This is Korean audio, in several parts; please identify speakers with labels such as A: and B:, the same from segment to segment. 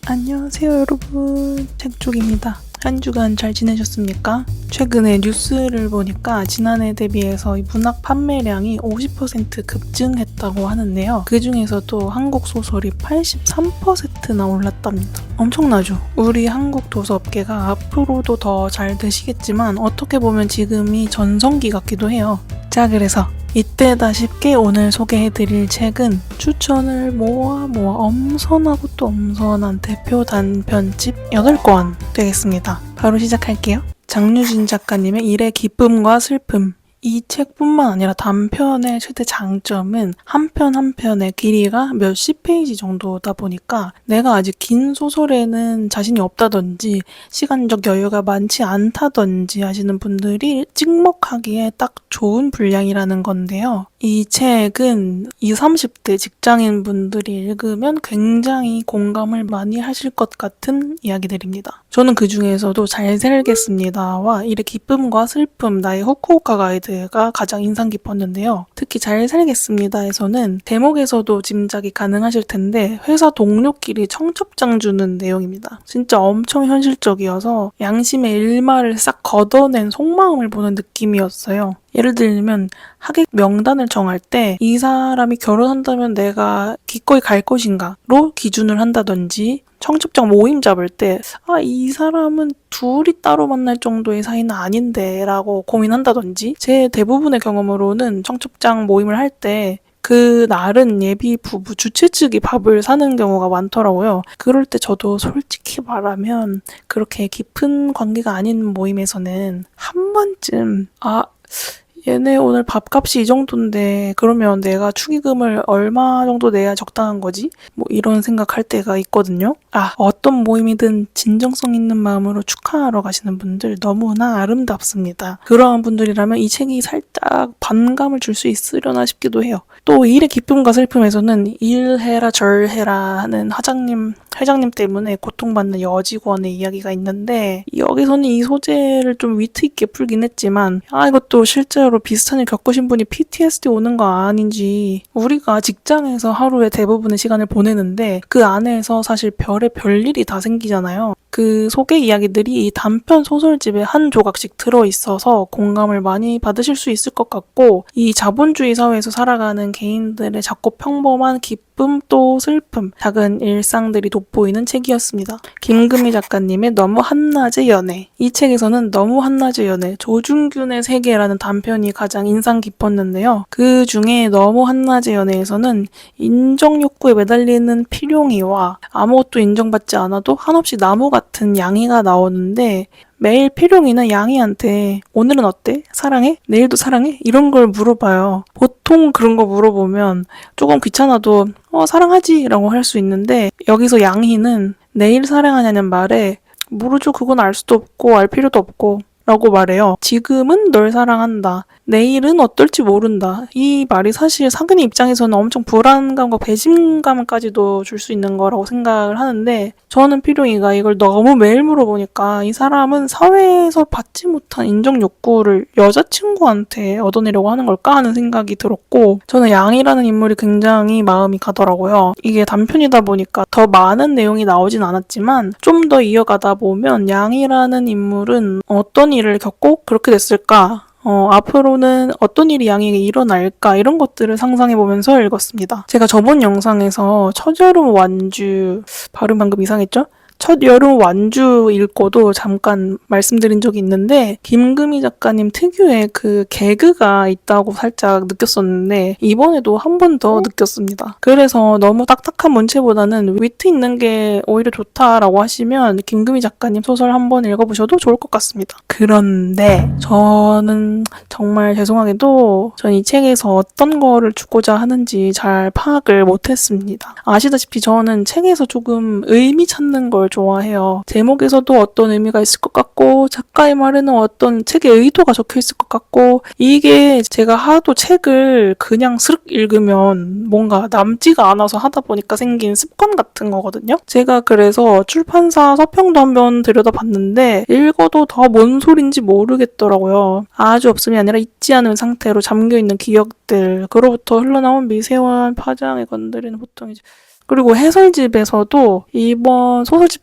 A: 안녕하세요 여러분, 책쪽입니다. 한 주간 잘 지내셨습니까? 최근에 뉴스를 보니까 지난해 대비해서 문학 판매량이 50% 급증했다고 하는데요. 그 중에서도 한국 소설이 83%나 올랐답니다. 엄청나죠? 우리 한국 도서업계가 앞으로도 더 잘 되시겠지만 어떻게 보면 지금이 전성기 같기도 해요. 자, 그래서 이때다 싶게 오늘 소개해드릴 책은 추천을 모아 엄선하고 또 엄선한 대표 단편집 8권 되겠습니다. 바로 시작할게요. 장유진 작가님의 일의 기쁨과 슬픔. 이 책뿐만 아니라 단편의 최대 장점은 한 편 한 편의 길이가 몇십 페이지 정도다 보니까 내가 아직 긴 소설에는 자신이 없다든지 시간적 여유가 많지 않다든지 하시는 분들이 찍먹하기에 딱 좋은 분량이라는 건데요. 이 책은 20, 30대 직장인 분들이 읽으면 굉장히 공감을 많이 하실 것 같은 이야기들입니다. 저는 그 중에서도 잘 살겠습니다와 일의 기쁨과 슬픔, 나의 후쿠오카 가이드가 가장 인상 깊었는데요. 특히 잘 살겠습니다에서는 제목에서도 짐작이 가능하실 텐데 회사 동료끼리 청첩장 주는 내용입니다. 진짜 엄청 현실적이어서 양심의 일말을 싹 걷어낸 속마음을 보는 느낌이었어요. 예를 들면 하객 명단을 정할 때 이 사람이 결혼한다면 내가 기꺼이 갈 것인가로 기준을 한다든지, 청첩장 모임 잡을 때 이 사람은 둘이 따로 만날 정도의 사이는 아닌데 라고 고민한다든지, 제 대부분의 경험으로는 청첩장 모임을 할 때 그 날은 예비 부부 주최 측이 밥을 사는 경우가 많더라고요. 그럴 때 저도 솔직히 말하면 그렇게 깊은 관계가 아닌 모임에서는 한 번쯤 얘네 오늘 밥값이 이 정도인데 그러면 내가 축의금을 얼마 정도 내야 적당한 거지? 이런 생각할 때가 있거든요. 어떤 모임이든 진정성 있는 마음으로 축하하러 가시는 분들 너무나 아름답습니다. 그러한 분들이라면 이 책이 살짝 반감을 줄 수 있으려나 싶기도 해요. 또 일의 기쁨과 슬픔에서는 일해라 절해라 하는 회장님 때문에 고통받는 여직원의 이야기가 있는데, 여기서는 이 소재를 좀 위트 있게 풀긴 했지만 이것도 실제로 비슷한 일 겪으신 분이 PTSD 오는 거 아닌지, 우리가 직장에서 하루에 대부분의 시간을 보내는데 그 안에서 사실 별의 별일이 다 생기잖아요. 그 소개 이야기들이 이 단편 소설집에 한 조각씩 들어있어서 공감을 많이 받으실 수 있을 것 같고, 이 자본주의 사회에서 살아가는 개인들의 작고 평범한 기쁨 또 슬픔, 작은 일상들이 돋보이는 책이었습니다. 김금희 작가님의 너무 한낮의 연애. 이 책에서는 너무 한낮의 연애, 조중균의 세계라는 단편이 가장 인상 깊었는데요. 그 중에 너무 한낮의 연애에서는 인정 욕구에 매달리는 필용이와 아무것도 인정받지 않아도 한없이 나무 같은 양이가 나오는데, 매일 필용이는 양이한테 오늘은 어때? 사랑해? 내일도 사랑해? 이런 걸 물어봐요. 보통 그런 거 물어보면 조금 귀찮아도 사랑하지 라고 할 수 있는데, 여기서 양희는 내일 사랑하냐는 말에 모르죠, 그건 알 수도 없고 알 필요도 없고 라고 말해요. 지금은 널 사랑한다, 내일은 어떨지 모른다. 이 말이 사실 상근이 입장에서는 엄청 불안감과 배신감까지도 줄 수 있는 거라고 생각을 하는데, 저는 필용이가 이걸 너무 매일 물어보니까 이 사람은 사회에서 받지 못한 인정 욕구를 여자친구한테 얻어내려고 하는 걸까 하는 생각이 들었고, 저는 양이라는 인물이 굉장히 마음이 가더라고요. 이게 단편이다 보니까 더 많은 내용이 나오진 않았지만 좀 더 이어가다 보면 양이라는 인물은 어떤 일을 겪고 그렇게 됐을까? 앞으로는 어떤 일이 양에게 일어날까? 이런 것들을 상상해보면서 읽었습니다. 제가 저번 영상에서 첫여름 완주, 발음 방금 이상했죠? 첫여름 완주 읽고도 잠깐 말씀드린 적이 있는데, 김금희 작가님 특유의 그 개그가 있다고 살짝 느꼈었는데 이번에도 한 번 더 느꼈습니다. 그래서 너무 딱딱한 문체보다는 위트 있는 게 오히려 좋다라고 하시면 김금희 작가님 소설 한번 읽어보셔도 좋을 것 같습니다. 그런데 저는 정말 죄송하게도 전 이 책에서 어떤 거를 주고자 하는지 잘 파악을 못했습니다. 아시다시피 저는 책에서 조금 의미 찾는 걸 좋아해요. 제목에서도 어떤 의미가 있을 것 같고, 작가의 말에는 어떤 책의 의도가 적혀 있을 것 같고, 이게 제가 하도 책을 그냥 스륵 읽으면 뭔가 남지가 않아서 하다 보니까 생긴 습관 같은 거거든요. 제가 그래서 출판사 서평도 한번 들여다봤는데 읽어도 더 뭔 소린지 모르겠더라고요. 아주 없음이 아니라 있지 않은 상태로 잠겨있는 기억들, 그로부터 흘러나온 미세한 파장에 건드리는 보통 그리고 해설집에서도 이번 소설집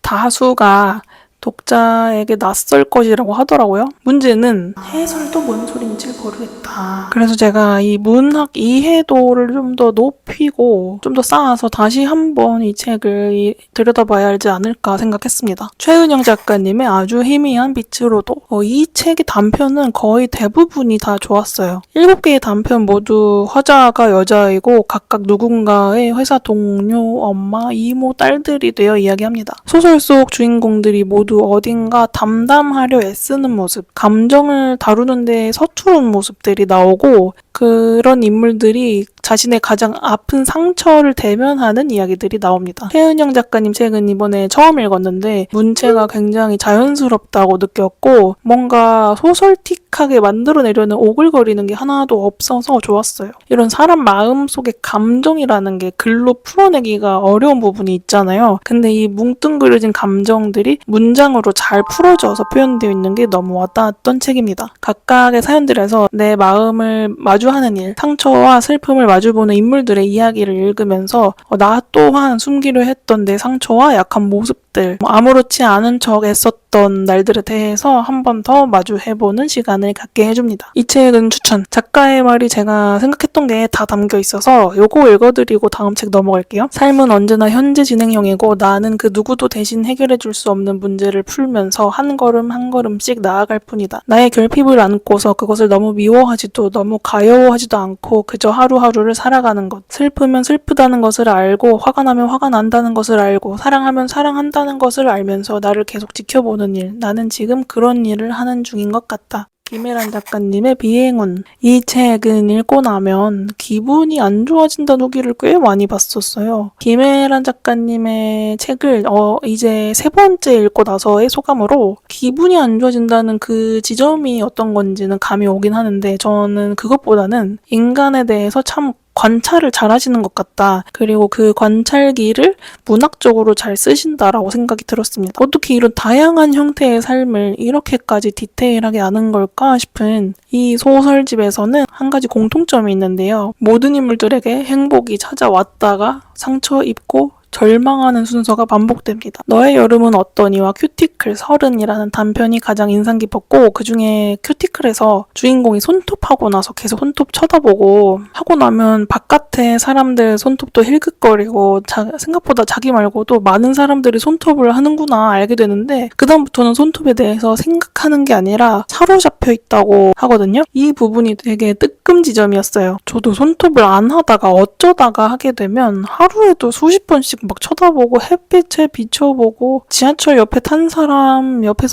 A: 다수가 독자에게 낯설 것이라고 하더라고요. 문제는 해설도 뭔 소린지 모르겠다. 그래서 제가 이 문학 이해도를 좀 더 높이고 좀 더 쌓아서 다시 한번 이 책을 들여다봐야 하지 않을까 생각했습니다. 최은영 작가님의 아주 희미한 빛으로도 이 책의 단편은 거의 대부분이 다 좋았어요. 7개의 단편 모두 화자가 여자이고 각각 누군가의 회사 동료, 엄마, 이모, 딸들이 되어 이야기합니다. 소설 속 주인공들이 모두 어딘가 담담하려 애쓰는 모습, 감정을 다루는데 서투른 모습들이 나오고 그런 인물들이 자신의 가장 아픈 상처를 대면하는 이야기들이 나옵니다. 최은영 작가님 책은 이번에 처음 읽었는데 문체가 굉장히 자연스럽다고 느꼈고 뭔가 소설틱하게 만들어내려는 오글거리는 게 하나도 없어서 좋았어요. 이런 사람 마음속의 감정이라는 게 글로 풀어내기가 어려운 부분이 있잖아요. 근데 이 뭉뚱그려진 감정들이 문장으로 잘 풀어져서 표현되어 있는 게 너무 와닿았던 책입니다. 각각의 사연들에서 내 마음을 마주하는 일, 상처와 슬픔을 마주보는 인물들의 이야기를 읽으면서 나 또한 숨기려 했던 내 상처와 약한 모습들, 아무렇지 않은 척 애썼던 날들에 대해서 한 번 더 마주해보는 시간을 갖게 해줍니다. 이 책은 추천! 작가의 말이 제가 생각했던 게 다 담겨 있어서 요거 읽어드리고 다음 책 넘어갈게요. 삶은 언제나 현재 진행형이고 나는 그 누구도 대신 해결해줄 수 없는 문제를 풀면서 한 걸음 한 걸음씩 나아갈 뿐이다. 나의 결핍을 안고서 그것을 너무 미워하지도 너무 가여워하지도 않고 그저 하루하루를 살아가는 것. 슬프면 슬프다는 것을 알고 화가 나면 화가 난다는 것을 알고 사랑하면 사랑한다는 것을 알면서 나를 계속 지켜보는 일. 나는 지금 그런 일을 하는 중인 것 같다. 김혜란 작가님의 비행운. 이 책은 읽고 나면 기분이 안 좋아진다는 후기를 꽤 많이 봤었어요. 김혜란 작가님의 책을 이제 3번째 읽고 나서의 소감으로 기분이 안 좋아진다는 그 지점이 어떤 건지는 감이 오긴 하는데 저는 그것보다는 인간에 대해서 참 관찰을 잘 하시는 것 같다. 그리고 그 관찰기를 문학적으로 잘 쓰신다라고 생각이 들었습니다. 어떻게 이런 다양한 형태의 삶을 이렇게까지 디테일하게 아는 걸까 싶은 이 소설집에서는 한 가지 공통점이 있는데요. 모든 인물들에게 행복이 찾아왔다가 상처 입고 절망하는 순서가 반복됩니다. 너의 여름은 어떠니와 큐티클 30이라는 단편이 가장 인상 깊었고 그중에 큐티클에서 주인공이 손톱하고 나서 계속 손톱 쳐다보고 하고 나면 바깥에 사람들 손톱도 힐끗거리고 생각보다 자기 말고도 많은 사람들이 손톱을 하는구나 알게 되는데 그 다음부터는 손톱에 대해서 생각하는 게 아니라 사로잡혀 있다고 하거든요. 이 부분이 되게 뜨끔 지점이었어요. 저도 손톱을 안 하다가 어쩌다가 하게 되면 하루에도 수십 번씩 막 쳐다보고 햇빛에 비춰보고 지하철 옆에 탄 사람 앞에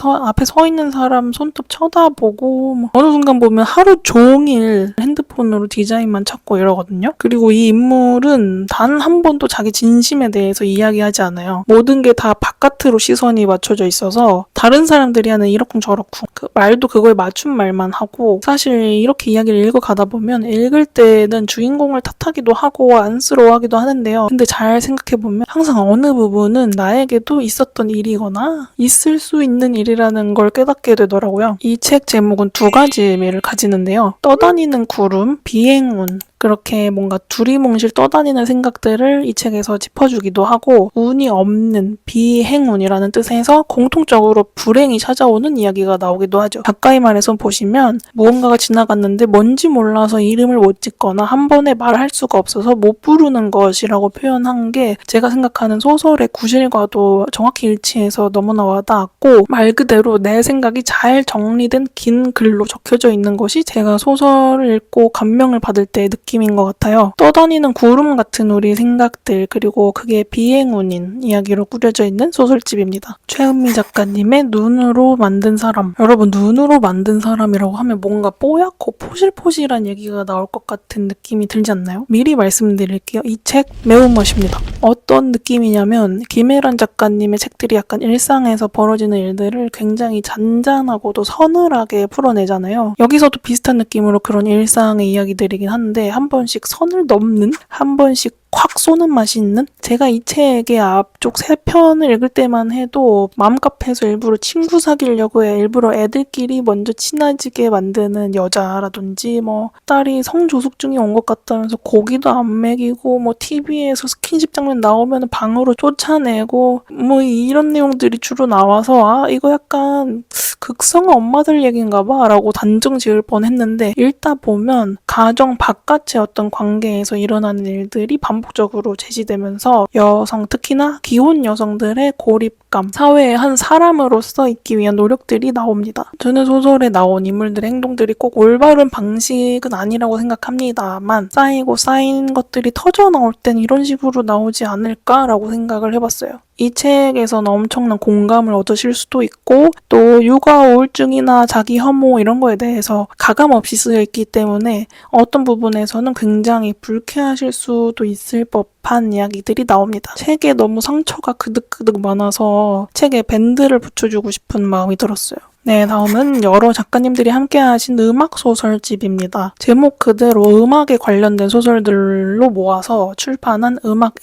A: 서 있는 사람 손톱 쳐다보고 어느 순간 보면 하루 종일 핸드폰으로 디자인만 찾고 이러거든요. 그리고 이 인물은 단 한 번도 자기 진심에 대해서 이야기하지 않아요. 모든 게 다 바깥으로 시선이 맞춰져 있어서 다른 사람들이 하는 이러쿵저러쿵 말도 그거에 맞춘 말만 하고 사실 이렇게 이야기를 읽어가다 보면 읽을 때는 주인공을 탓하기도 하고 안쓰러워하기도 하는데요. 근데 잘 생각해보면 항상 어느 부분은 나에게도 있었던 일이거나 있을 수 있는 일이라는 걸 깨닫게 되더라고요. 이 책 제목은 2가지 의미를 가지는데요. 떠다니는 구름, 비행운. 그렇게 뭔가 두리뭉실 떠다니는 생각들을 이 책에서 짚어주기도 하고 운이 없는 비행운이라는 뜻에서 공통적으로 불행이 찾아오는 이야기가 나오기도 하죠. 작가의 말에서 보시면 무언가가 지나갔는데 뭔지 몰라서 이름을 못 짓거나 한 번에 말할 수가 없어서 못 부르는 것이라고 표현한 게 제가 생각하는 소설의 구실과도 정확히 일치해서 너무나 와닿았고 말 그대로 내 생각이 잘 정리된 긴 글로 적혀져 있는 것이 제가 소설을 읽고 감명을 받을 때 느낌인 것 같아요. 떠다니는 구름 같은 우리 생각들 그리고 그게 비행운인 이야기로 꾸려져 있는 소설집입니다. 최은미 작가님의 눈으로 만든 사람. 여러분 눈으로 만든 사람이라고 하면 뭔가 뽀얗고 포실포실한 얘기가 나올 것 같은 느낌이 들지 않나요? 미리 말씀드릴게요. 이 책 매운맛입니다. 어떤 느낌이냐면 김혜란 작가님의 책들이 약간 일상에서 벌어지는 일들을 굉장히 잔잔하고도 서늘하게 풀어내잖아요. 여기서도 비슷한 느낌으로 그런 일상의 이야기들이긴 한데 한 번씩 선을 넘는 한 번씩 콱 쏘는 맛이 있는? 제가 이 책의 앞쪽 3편을 읽을 때만 해도 맘카페에서 일부러 친구 사귀려고 해. 일부러 애들끼리 먼저 친해지게 만드는 여자라든지 뭐 딸이 성조숙증이 온 것 같다면서 고기도 안 먹이고 뭐 TV에서 스킨십 장면 나오면 방으로 쫓아내고 뭐 이런 내용들이 주로 나와서 이거 약간 극성한 엄마들 얘기인가 봐 라고 단정 지을 뻔했는데 읽다 보면 가정 바깥의 어떤 관계에서 일어나는 일들이 반복적으로 제시되면서 여성, 특히나 기혼 여성들의 고립감, 사회의 한 사람으로서 있기 위한 노력들이 나옵니다. 저는 소설에 나온 인물들의 행동들이 꼭 올바른 방식은 아니라고 생각합니다만 쌓이고 쌓인 것들이 터져 나올 땐 이런 식으로 나오지 않을까라고 생각을 해봤어요. 이 책에서는 엄청난 공감을 얻으실 수도 있고 또 육아 우울증이나 자기 혐오 이런 거에 대해서 가감없이 쓰여 있기 때문에 어떤 부분에서는 굉장히 불쾌하실 수도 있을 법한 이야기들이 나옵니다. 책에 너무 상처가 그득그득 많아서 책에 밴드를 붙여주고 싶은 마음이 들었어요. 네, 다음은 여러 작가님들이 함께 하신 음악 소설집입니다. 제목 그대로 음악에 관련된 소설들로 모아서 출판한 음악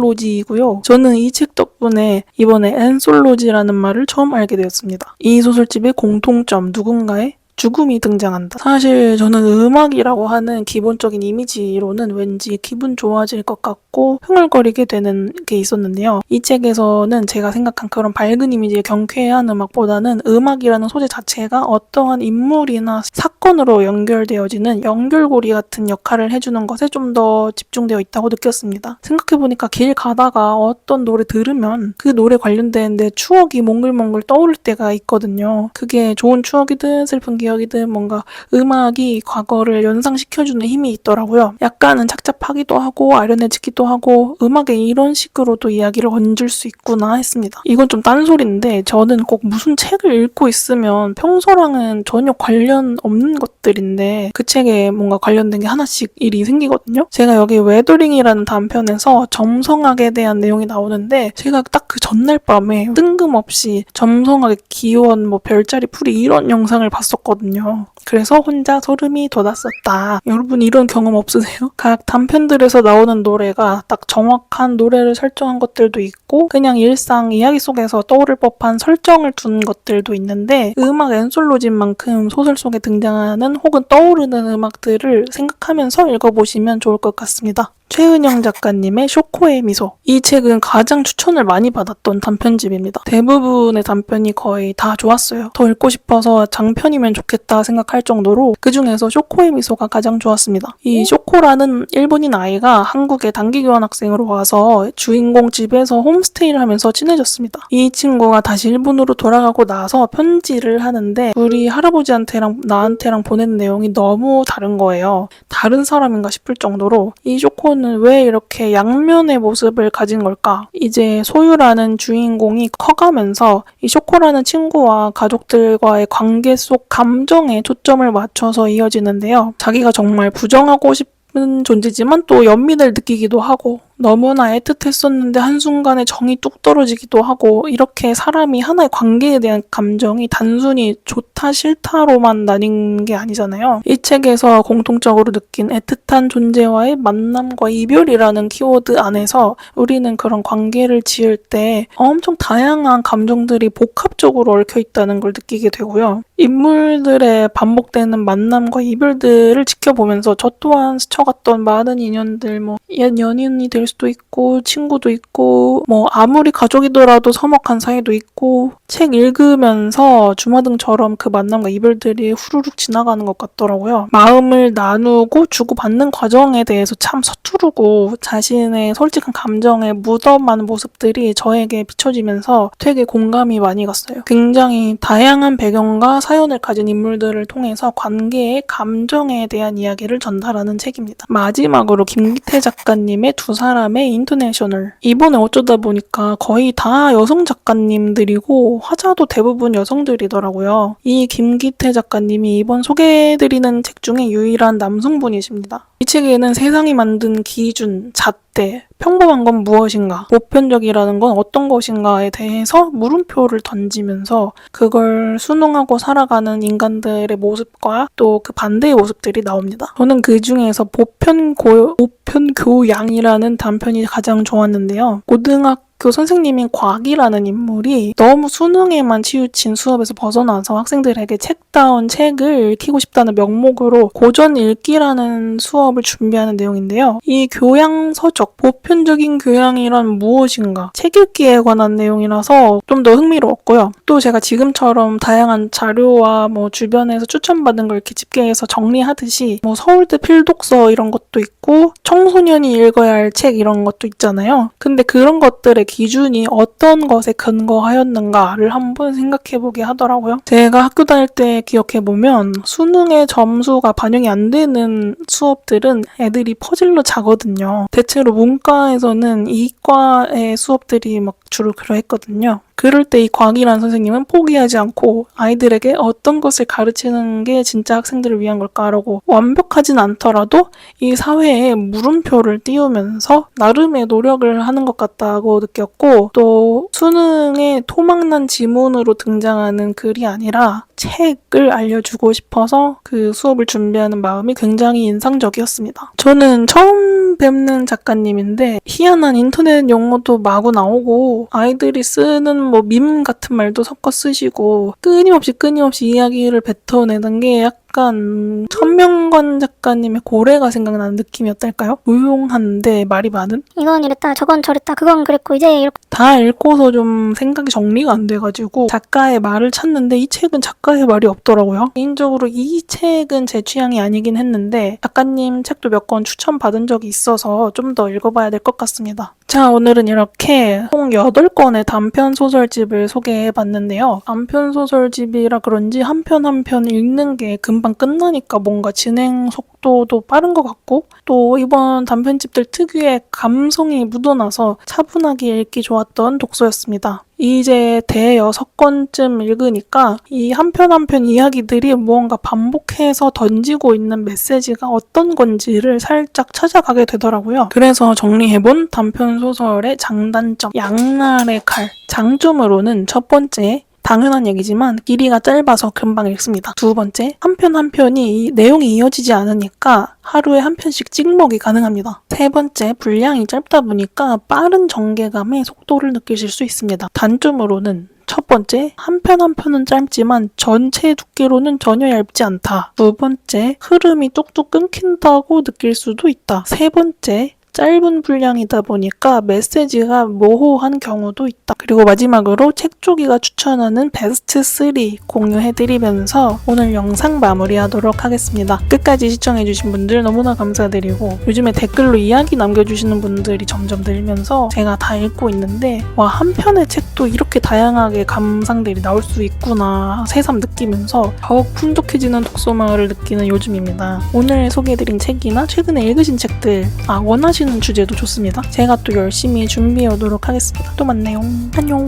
A: 앤솔로지이고요. 저는 이 책 덕분에 이번에 앤솔로지라는 말을 처음 알게 되었습니다. 이 소설집의 공통점, 누군가의 죽음이 등장한다. 사실 저는 음악이라고 하는 기본적인 이미지로는 왠지 기분 좋아질 것 같고 흥얼거리게 되는 게 있었는데요. 이 책에서는 제가 생각한 그런 밝은 이미지의 경쾌한 음악보다는 음악이라는 소재 자체가 어떠한 인물이나 사건으로 연결되어지는 연결고리 같은 역할을 해주는 것에 좀 더 집중되어 있다고 느꼈습니다. 생각해보니까 길 가다가 어떤 노래 들으면 그 노래 관련된 내 추억이 몽글몽글 떠오를 때가 있거든요. 그게 좋은 추억이든 슬픈 기억이든 뭔가 음악이 과거를 연상시켜주는 힘이 있더라고요. 약간은 착잡하기도 하고 아련해지기도 하고 음악에 이런 식으로도 이야기를 얹을 수 있구나 했습니다. 이건 좀 딴소리인데 저는 꼭 무슨 책을 읽고 있으면 평소랑은 전혀 관련 없는 것들인데 그 책에 뭔가 관련된 게 하나씩 일이 생기거든요. 제가 여기 웨더링이라는 단편에서 점성학에 대한 내용이 나오는데 제가 딱 그 전날 밤에 뜬금없이 점성학의 기원, 뭐 별자리 풀이 이런 영상을 봤었거든요. 그래서 혼자 소름이 돋았었다. 여러분 이런 경험 없으세요? 각 단편들에서 나오는 노래가 딱 정확한 노래를 설정한 것들도 있고 그냥 일상 이야기 속에서 떠오를 법한 설정을 둔 것들도 있는데 음악 앤솔로지만큼 소설 속에 등장하는 혹은 떠오르는 음악들을 생각하면서 읽어보시면 좋을 것 같습니다. 최은영 작가님의 쇼코의 미소. 이 책은 가장 추천을 많이 받았던 단편집입니다. 대부분의 단편이 거의 다 좋았어요. 더 읽고 싶어서 장편이면 좋겠다 생각할 정도로 그 중에서 쇼코의 미소가 가장 좋았습니다. 이 쇼코라는 일본인 아이가 한국에 단기 교환학생으로 와서 주인공 집에서 홈스테이를 하면서 친해졌습니다. 이 친구가 다시 일본으로 돌아가고 나서 편지를 하는데 우리 할아버지한테랑 나한테랑 보낸 내용이 너무 다른 거예요. 다른 사람인가 싶을 정도로 이 쇼코는 왜 이렇게 양면의 모습을 가진 걸까? 이제 소유라는 주인공이 커가면서 이 쇼코라는 친구와 가족들과의 관계 속 감정에 초점을 맞춰서 이어지는데요. 자기가 정말 부정하고 싶은 존재지만 또 연민을 느끼기도 하고 너무나 애틋했었는데 한순간에 정이 뚝 떨어지기도 하고 이렇게 사람이 하나의 관계에 대한 감정이 단순히 좋다 싫다로만 나뉜 게 아니잖아요. 이 책에서 공통적으로 느낀 애틋한 존재와의 만남과 이별이라는 키워드 안에서 우리는 그런 관계를 지을 때 엄청 다양한 감정들이 복합적으로 얽혀 있다는 걸 느끼게 되고요. 인물들의 반복되는 만남과 이별들을 지켜보면서 저 또한 스쳐갔던 많은 인연들, 뭐 옛 연인이 될 수도 있고 친구도 있고 뭐 아무리 가족이더라도 서먹한 사이도 있고 책 읽으면서 주마등처럼 그 만남과 이별들이 후루룩 지나가는 것 같더라고요. 마음을 나누고 주고받는 과정에 대해서 참 서투르고 자신의 솔직한 감정에 묻어가는 모습들이 저에게 비춰지면서 되게 공감이 많이 갔어요. 굉장히 다양한 배경과 사연을 가진 인물들을 통해서 관계의 감정에 대한 이야기를 전달하는 책입니다. 마지막으로 김기태 작가님의 두 사람의 인터내셔널. 이번에 어쩌다 보니까 거의 다 여성 작가님들이고 화자도 대부분 여성들이더라고요. 이 김기태 작가님이 이번 소개해드리는 책 중에 유일한 남성분이십니다. 이 책에는 세상이 만든 기준, 잣 때 평범한 건 무엇인가, 보편적이라는 건 어떤 것인가에 대해서 물음표를 던지면서 그걸 순응하고 살아가는 인간들의 모습과 또 그 반대의 모습들이 나옵니다. 저는 그 중에서 보편교양이라는 단편이 가장 좋았는데요. 고등학교 선생님인 곽이라는 인물이 너무 수능에만 치우친 수업에서 벗어나서 학생들에게 책다운 책을 읽히고 싶다는 명목으로 고전 읽기라는 수업을 준비하는 내용인데요. 이 교양서적, 보편적인 교양이란 무엇인가, 책 읽기에 관한 내용이라서 좀 더 흥미로웠고요. 또 제가 지금처럼 다양한 자료와 주변에서 추천받은 걸 이렇게 집계해서 정리하듯이 서울대 필독서 이런 것도 있고 청소년이 읽어야 할 책 이런 것도 있잖아요. 근데 그런 것들의 기준이 어떤 것에 근거하였는가를 한번 생각해보게 하더라고요. 제가 학교 다닐 때 기억해보면 수능의 점수가 반영이 안 되는 수업들은 애들이 퍼즐로 자거든요. 대체로 문과에서는 이과의 수업들이 주로 그러했거든요. 그럴 때 이 곽이라는 선생님은 포기하지 않고 아이들에게 어떤 것을 가르치는 게 진짜 학생들을 위한 걸까라고 완벽하진 않더라도 이 사회에 물음표를 띄우면서 나름의 노력을 하는 것 같다고 느꼈고, 또 수능에 토막난 지문으로 등장하는 글이 아니라 책을 알려주고 싶어서 그 수업을 준비하는 마음이 굉장히 인상적이었습니다. 저는 처음 뵙는 작가님인데 희한한 인터넷 용어도 마구 나오고 아이들이 쓰는 밈 같은 말도 섞어 쓰시고 끊임없이 이야기를 뱉어내는 게 약간 천명관 작가님의 고래가 생각나는 느낌이 어떨까요? 조용한데 말이 많은?
B: 이건 이랬다, 저건 저랬다, 그건 그랬고, 이제 이렇게.
A: 다 읽고서 좀 생각이 정리가 안 돼가지고 작가의 말을 찾는데 이 책은 작가의 말이 없더라고요. 개인적으로 이 책은 제 취향이 아니긴 했는데 작가님 책도 몇 권 추천받은 적이 있어서 좀 더 읽어봐야 될 것 같습니다. 자, 오늘은 이렇게 총 8권의 단편 소설집을 소개해봤는데요. 단편 소설집이라 그런지 한 편 한 편 읽는 게 금방 끝나니까 뭔가 진행 속도도 빠른 것 같고, 또 이번 단편집들 특유의 감성이 묻어나서 차분하게 읽기 좋았던 독서였습니다. 이제 대여섯 권쯤 읽으니까 이 한 편 한 편 이야기들이 무언가 반복해서 던지고 있는 메시지가 어떤 건지를 살짝 찾아가게 되더라고요. 그래서 정리해본 단편 소설의 장단점, 양날의 칼. 장점으로는 첫 번째, 당연한 얘기지만 길이가 짧아서 금방 읽습니다. 두 번째, 한 편 한 편이 내용이 이어지지 않으니까 하루에 한 편씩 찍먹이 가능합니다. 세 번째, 분량이 짧다 보니까 빠른 전개감의 속도를 느끼실 수 있습니다. 단점으로는 첫 번째, 한 편 한 편은 짧지만 전체 두께로는 전혀 얇지 않다. 두 번째, 흐름이 뚝뚝 끊긴다고 느낄 수도 있다. 세 번째, 짧은 분량이다 보니까 메시지가 모호한 경우도 있다. 그리고 마지막으로 책조기가 추천하는 베스트 3 공유해드리면서 오늘 영상 마무리하도록 하겠습니다. 끝까지 시청해주신 분들 너무나 감사드리고, 요즘에 댓글로 이야기 남겨주시는 분들이 점점 늘면서 제가 다 읽고 있는데 한 편의 책도 이렇게 다양하게 감상들이 나올 수 있구나 새삼 느끼면서 더욱 풍족해지는 독서마을을 느끼는 요즘입니다. 오늘 소개해드린 책이나 최근에 읽으신 책들, 원하시는 주제도 좋습니다. 제가 또 열심히 준비해 오도록 하겠습니다. 또 만나요. 안녕.